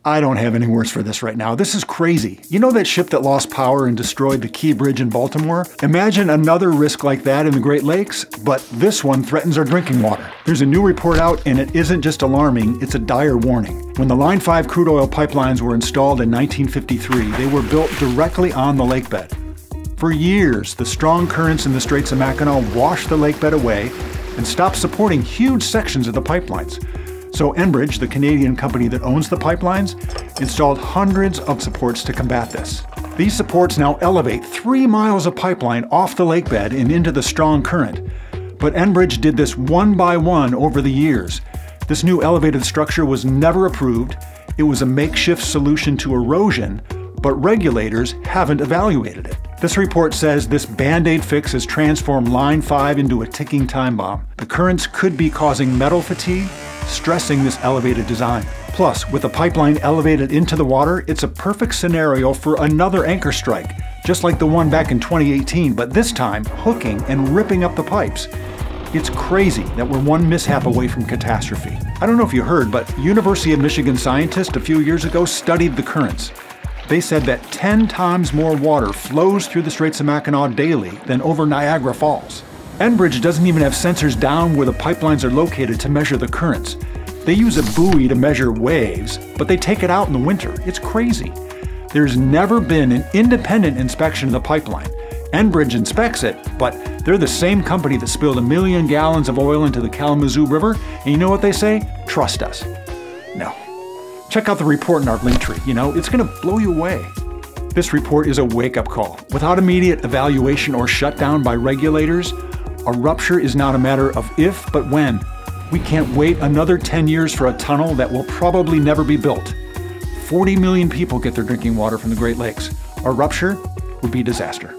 I don't have any words for this right now. This is crazy. You know that ship that lost power and destroyed the Key Bridge in Baltimore? Imagine another risk like that in the Great Lakes, but this one threatens our drinking water. There's a new report out, and it isn't just alarming, it's a dire warning. When the Line 5 crude oil pipelines were installed in 1953, they were built directly on the lakebed. For years, the strong currents in the Straits of Mackinac washed the lakebed away and stopped supporting huge sections of the pipelines. So Enbridge, the Canadian company that owns the pipelines, installed hundreds of supports to combat this. These supports now elevate 3 miles of pipeline off the lakebed and into the strong current. But Enbridge did this one by one over the years. This new elevated structure was never approved. It was a makeshift solution to erosion, but regulators haven't evaluated it. This report says this Band-Aid fix has transformed Line 5 into a ticking time bomb. The currents could be causing metal fatigue, stressing this elevated design. Plus, with the pipeline elevated into the water, it's a perfect scenario for another anchor strike, just like the one back in 2018, but this time hooking and ripping up the pipes. It's crazy that we're one mishap away from catastrophe. I don't know if you heard, but University of Michigan scientists a few years ago studied the currents. They said that 10 times more water flows through the Straits of Mackinac daily than over Niagara Falls. Enbridge doesn't even have sensors down where the pipelines are located to measure the currents. They use a buoy to measure waves, but they take it out in the winter. It's crazy. There's never been an independent inspection of the pipeline. Enbridge inspects it, but they're the same company that spilled 1 million gallons of oil into the Kalamazoo River, and you know what they say? Trust us. No. Check out the report in our link tree. You know, it's going to blow you away. This report is a wake-up call. Without immediate evaluation or shutdown by regulators, a rupture is not a matter of if, but when. We can't wait another 10 years for a tunnel that will probably never be built. 40 million people get their drinking water from the Great Lakes. A rupture would be disaster.